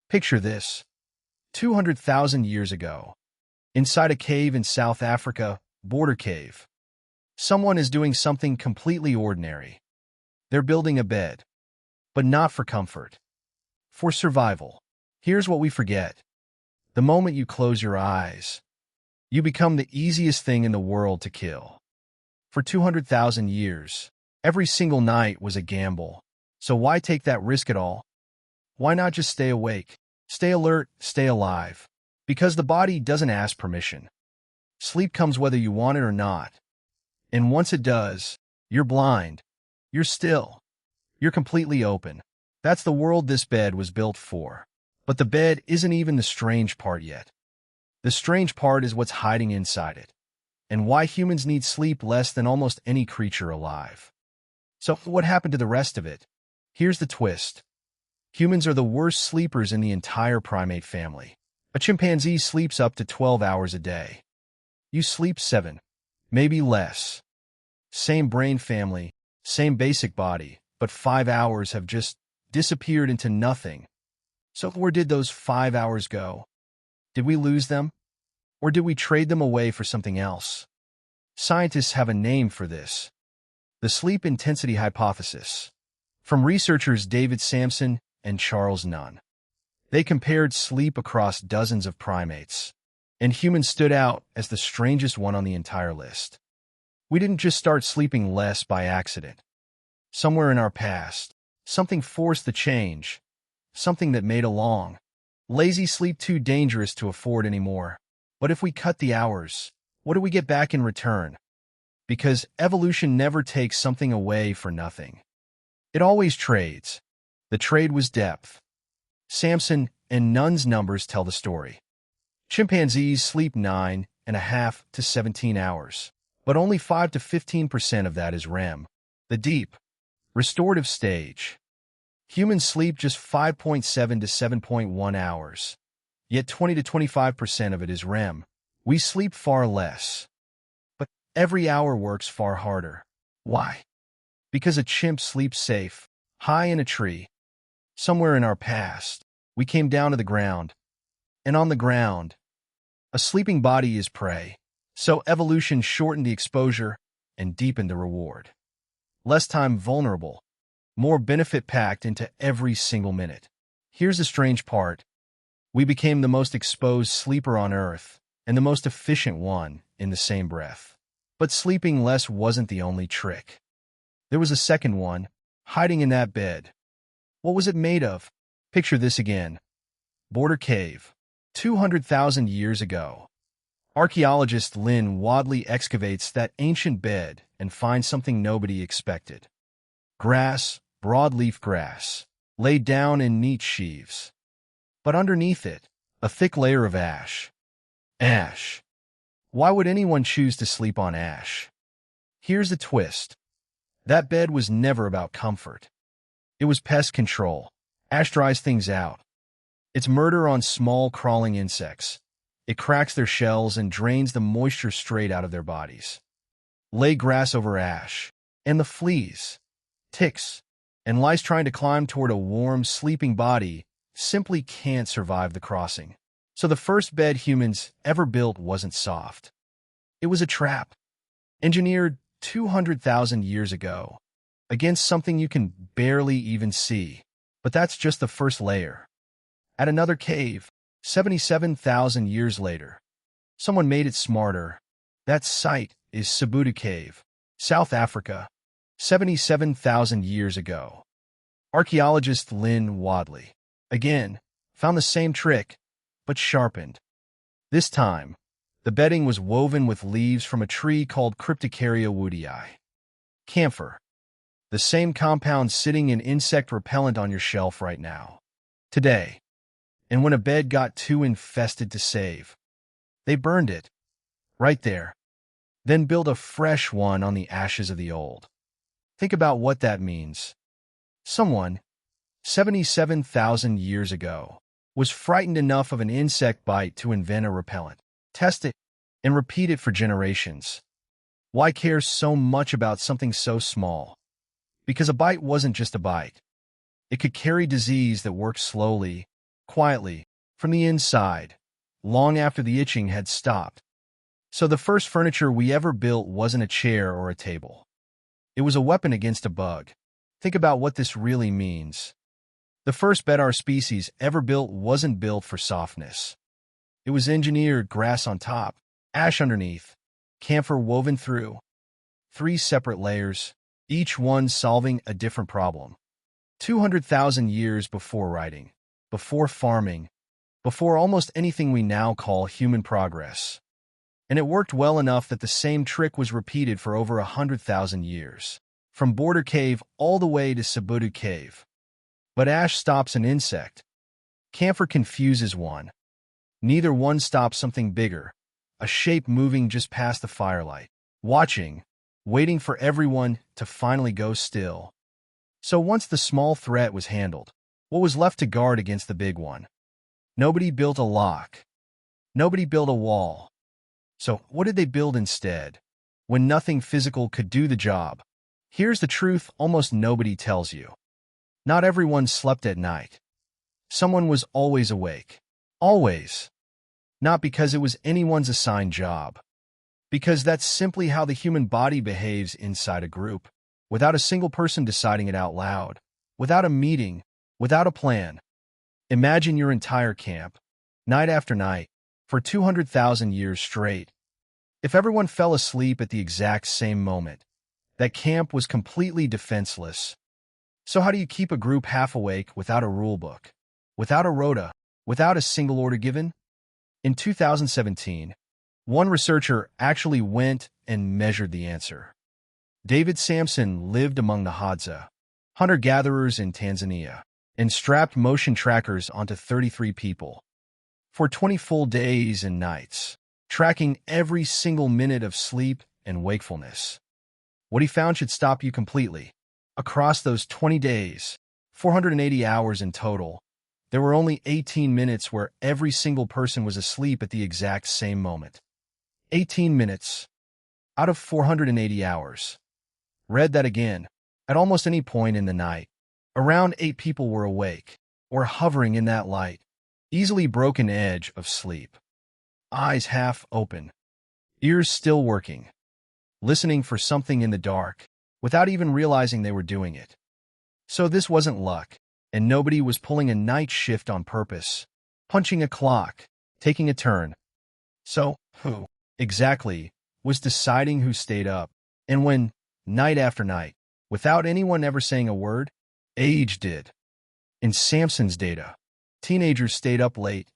Picture this. 200,000 years ago, inside a cave in South Africa, border cave, someone is doing something completely ordinary. They're building a bed, but not for comfort, for survival. Here's what we forget. The moment you close your eyes, you become the easiest thing in the world to kill. For 200,000 years, every single night was a gamble. So why take that risk at all? Why not just stay awake, stay alert, stay alive? Because the body doesn't ask permission. Sleep comes whether you want it or not. And once it does, you're blind. You're still. You're completely open. That's the world this bed was built for. But the bed isn't even the strange part yet. The strange part is what's hiding inside it, and why humans need sleep less than almost any creature alive. So what happened to the rest of it? Here's the twist. Humans are the worst sleepers in the entire primate family. A chimpanzee sleeps up to 12 hours a day. You sleep 7, maybe less. Same brain family, same basic body, but 5 hours have just disappeared into nothing. So where did those 5 hours go? Did we lose them? Or did we trade them away for something else? Scientists have a name for this. The sleep intensity hypothesis. From researchers David Sampson and Charles Nunn. They compared sleep across dozens of primates, and humans stood out as the strangest one on the entire list. We didn't just start sleeping less by accident. Somewhere in our past, something forced the change, something that made a long, lazy sleep too dangerous to afford anymore. But if we cut the hours, what do we get back in return? Because evolution never takes something away for nothing. It always trades. The trade was depth. Sampson and Nunn's numbers tell the story. Chimpanzees sleep 9.5 to 17 hours, but only 5 to 15% of that is REM, the deep, restorative stage. Humans sleep just 5.7 to 7.1 hours, yet 20 to 25% of it is REM. We sleep far less, but every hour works far harder. Why? Because a chimp sleeps safe, high in a tree. Somewhere in our past, we came down to the ground, and on the ground, a sleeping body is prey. So evolution shortened the exposure and deepened the reward. Less time vulnerable, more benefit packed into every single minute. Here's the strange part. We became the most exposed sleeper on Earth and the most efficient one in the same breath. But sleeping less wasn't the only trick. There was a second one, hiding in that bed. What was it made of? Picture this again. Border cave. 200,000 years ago. Archaeologist Lynn Wadley excavates that ancient bed and finds something nobody expected. Grass, broadleaf grass, laid down in neat sheaves. But underneath it, a thick layer of ash. Ash. Why would anyone choose to sleep on ash? Here's the twist. That bed was never about comfort. It was pest control. Ash dries things out. It's murder on small crawling insects. It cracks their shells and drains the moisture straight out of their bodies. Lay grass over ash, and the fleas, ticks, and lice trying to climb toward a warm, sleeping body simply can't survive the crossing. So the first bed humans ever built wasn't soft. It was a trap, engineered 200,000 years ago, against something you can barely even see. But that's just the first layer. At another cave, 77,000 years later, someone made it smarter. That site is Sabuta Cave, South Africa, 77,000 years ago. Archaeologist Lynn Wadley, again, found the same trick, but sharpened. This time, the bedding was woven with leaves from a tree called Cryptocarya woodii. Camphor. The same compound sitting in insect repellent on your shelf right now. Today. And when a bed got too infested to save, they burned it. Right there. Then built a fresh one on the ashes of the old. Think about what that means. Someone, 77,000 years ago, was frightened enough of an insect bite to invent a repellent, test it, and repeat it for generations. Why care so much about something so small? Because a bite wasn't just a bite. It could carry disease that worked slowly, quietly, from the inside, long after the itching had stopped. So the first furniture we ever built wasn't a chair or a table. It was a weapon against a bug. Think about what this really means. The first bed our species ever built wasn't built for softness. It was engineered grass on top, ash underneath, camphor woven through. 3 separate layers, each one solving a different problem. 200,000 years before writing, before farming, before almost anything we now call human progress. And it worked well enough that the same trick was repeated for over 100,000 years, from Border Cave all the way to Sabutu Cave. But ash stops an insect. Camphor confuses one. Neither one stops something bigger, a shape moving just past the firelight, watching, waiting for everyone to finally go still. So once the small threat was handled, what was left to guard against the big one? Nobody built a lock. Nobody built a wall. So what did they build instead? When nothing physical could do the job. Here's the truth almost nobody tells you. Not everyone slept at night. Someone was always awake. Always. Not because it was anyone's assigned job. Because that's simply how the human body behaves inside a group, without a single person deciding it out loud, without a meeting, without a plan. Imagine your entire camp, night after night, for 200,000 years straight. If everyone fell asleep at the exact same moment, that camp was completely defenseless. So how do you keep a group half awake without a rulebook, without a rota, without a single order given? In 2017, one researcher actually went and measured the answer. David Sampson lived among the Hadza, hunter-gatherers in Tanzania, and strapped motion trackers onto 33 people for 20 full days and nights, tracking every single minute of sleep and wakefulness. What he found should stop you completely. Across those 20 days, 480 hours in total, there were only 18 minutes where every single person was asleep at the exact same moment. 18 minutes out of 480 hours. Read that again. At almost any point in the night, around 8 people were awake, or hovering in that light, easily broken edge of sleep. Eyes half open, ears still working, listening for something in the dark, without even realizing they were doing it. So this wasn't luck, and nobody was pulling a night shift on purpose, punching a clock, taking a turn. So, who, exactly, was deciding who stayed up, and when, night after night, without anyone ever saying a word? Age did. In Sampson's data, teenagers stayed up late,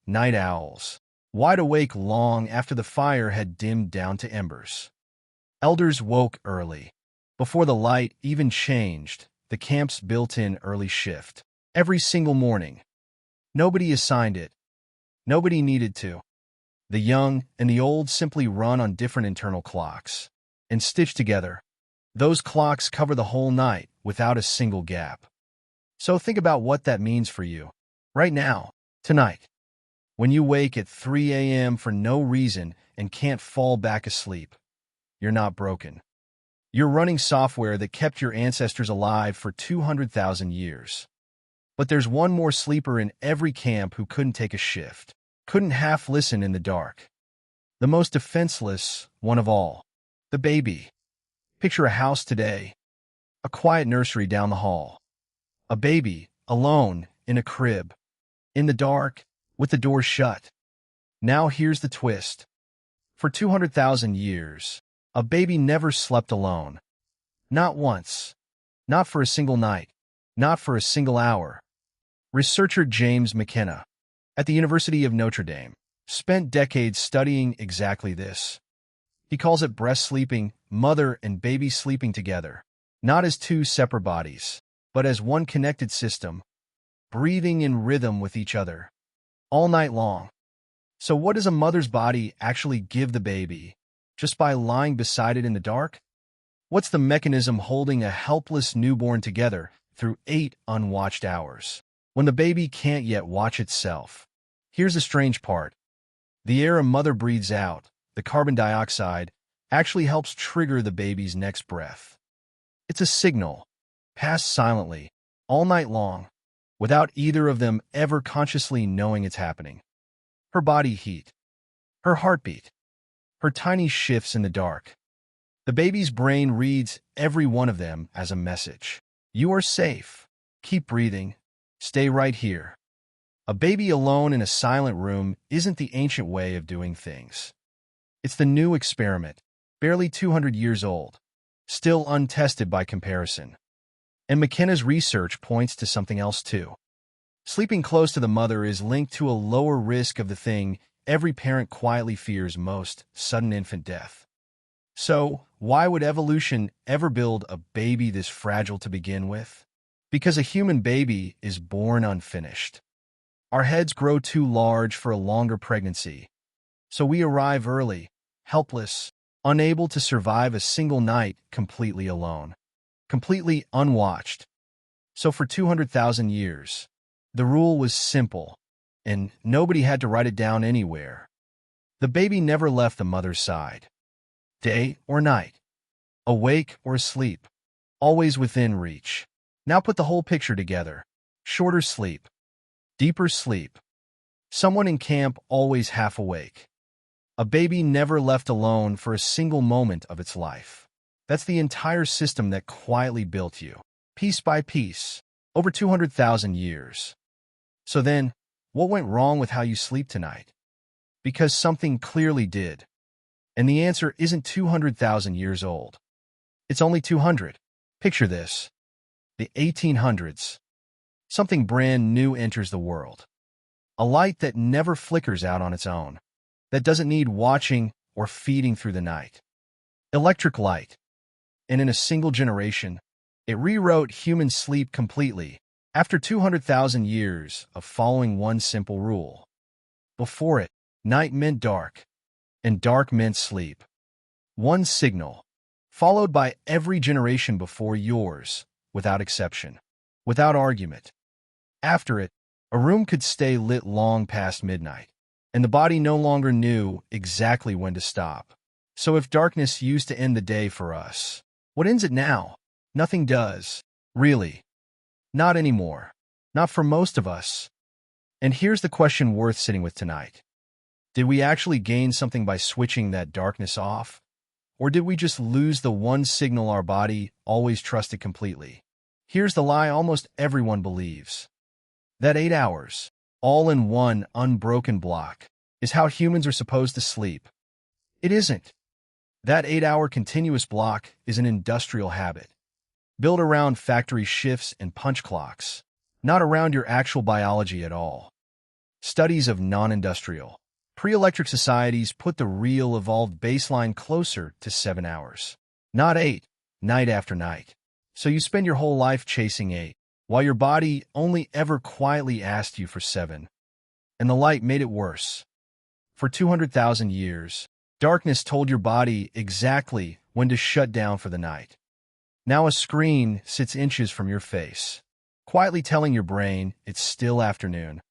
night owls, wide awake long after the fire had dimmed down to embers. Elders woke early, before the light even changed, the camp's built-in early shift. Every single morning. Nobody assigned it. Nobody needed to. The young and the old simply run on different internal clocks, and stitched together. Those clocks cover the whole night without a single gap. So think about what that means for you. Right now, tonight. When you wake at 3 a.m. for no reason and can't fall back asleep, you're not broken. You're running software that kept your ancestors alive for 200,000 years. But there's one more sleeper in every camp who couldn't take a shift, couldn't half listen in the dark. The most defenseless one of all, the baby. Picture a house today, a quiet nursery down the hall. A baby, alone, in a crib, in the dark, with the door shut. Now here's the twist. For 200,000 years, a baby never slept alone. Not once. Not for a single night. Not for a single hour. Researcher James McKenna, at the University of Notre Dame, spent decades studying exactly this. He calls it breast sleeping, mother and baby sleeping together, not as 2 separate bodies, but as one connected system, breathing in rhythm with each other, all night long. So what does a mother's body actually give the baby, just by lying beside it in the dark? What's the mechanism holding a helpless newborn together through 8 unwatched hours, when the baby can't yet watch itself? Here's the strange part. The air a mother breathes out, the carbon dioxide, actually helps trigger the baby's next breath. It's a signal, passed silently, all night long. without either of them ever consciously knowing it's happening. Her body heat, her heartbeat, her tiny shifts in the dark. The baby's brain reads every one of them as a message. You are safe. Keep breathing. Stay right here. A baby alone in a silent room isn't the ancient way of doing things. It's the new experiment, barely 200 years old, still untested by comparison. And McKenna's research points to something else too. Sleeping close to the mother is linked to a lower risk of the thing every parent quietly fears most, sudden infant death. So, why would evolution ever build a baby this fragile to begin with? Because a human baby is born unfinished. Our heads grow too large for a longer pregnancy. So we arrive early, helpless, unable to survive a single night completely alone, completely unwatched. So for 200,000 years, the rule was simple, and nobody had to write it down anywhere. The baby never left the mother's side. Day or night, awake or asleep, always within reach. Now put the whole picture together. Shorter sleep, deeper sleep. Someone in camp always half awake. A baby never left alone for a single moment of its life. That's the entire system that quietly built you, piece by piece, over 200,000 years. So then, what went wrong with how you sleep tonight? Because something clearly did. And the answer isn't 200,000 years old. It's only 200. Picture this. The 1800s. Something brand new enters the world. A light that never flickers out on its own. That doesn't need watching or feeding through the night. Electric light. And in a single generation, it rewrote human sleep completely after 200,000 years of following one simple rule. Before it, night meant dark, and dark meant sleep. One signal, followed by every generation before yours, without exception, without argument. After it, a room could stay lit long past midnight, and the body no longer knew exactly when to stop. So if darkness used to end the day for us, what ends it now? Nothing does. Really. Not anymore. Not for most of us. And here's the question worth sitting with tonight. Did we actually gain something by switching that darkness off? Or did we just lose the one signal our body always trusted completely? Here's the lie almost everyone believes. That 8 hours, all in one unbroken block, is how humans are supposed to sleep. It isn't. That 8-hour continuous block is an industrial habit, built around factory shifts and punch clocks, not around your actual biology at all. Studies of non-industrial, pre-electric societies put the real evolved baseline closer to 7 hours, not 8, night after night. So you spend your whole life chasing 8, while your body only ever quietly asked you for 7. And the light made it worse. For 200,000 years, darkness told your body exactly when to shut down for the night. Now a screen sits inches from your face, quietly telling your brain it's still afternoon.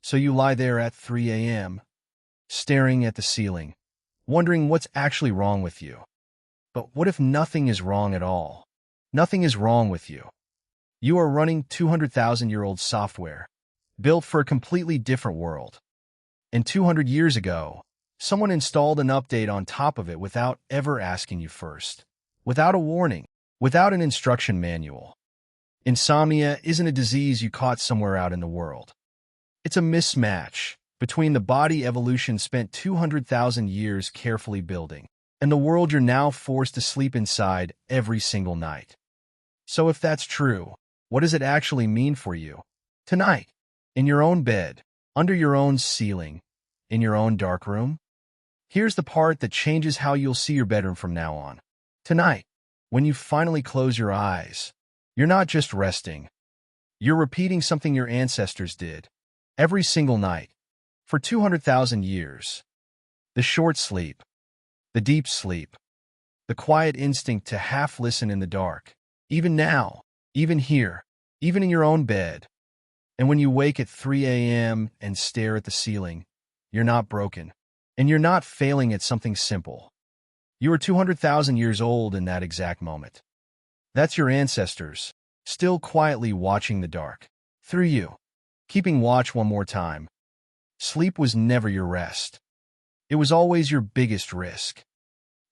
So you lie there at 3 a.m., staring at the ceiling, wondering what's actually wrong with you. But what if nothing is wrong at all? Nothing is wrong with you. You are running 200,000-year-old software, built for a completely different world. And 200 years ago, someone installed an update on top of it without ever asking you first, without a warning, without an instruction manual. Insomnia isn't a disease you caught somewhere out in the world. It's a mismatch between the body evolution spent 200,000 years carefully building and the world you're now forced to sleep inside every single night. So if that's true, what does it actually mean for you? Tonight, in your own bed, under your own ceiling, in your own dark room? Here's the part that changes how you'll see your bedroom from now on. Tonight, when you finally close your eyes, you're not just resting. You're repeating something your ancestors did every single night for 200,000 years. The short sleep, the deep sleep, the quiet instinct to half listen in the dark, even now, even here, even in your own bed. And when you wake at 3 a.m. and stare at the ceiling, you're not broken, and you're not failing at something simple. You are 200,000 years old in that exact moment. That's your ancestors, still quietly watching the dark, through you. Keeping watch one more time. Sleep was never your rest. It was always your biggest risk.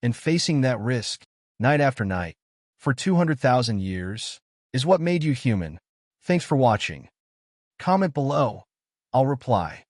And facing that risk, night after night, for 200,000 years, is what made you human. Thanks for watching. Comment below. I'll reply.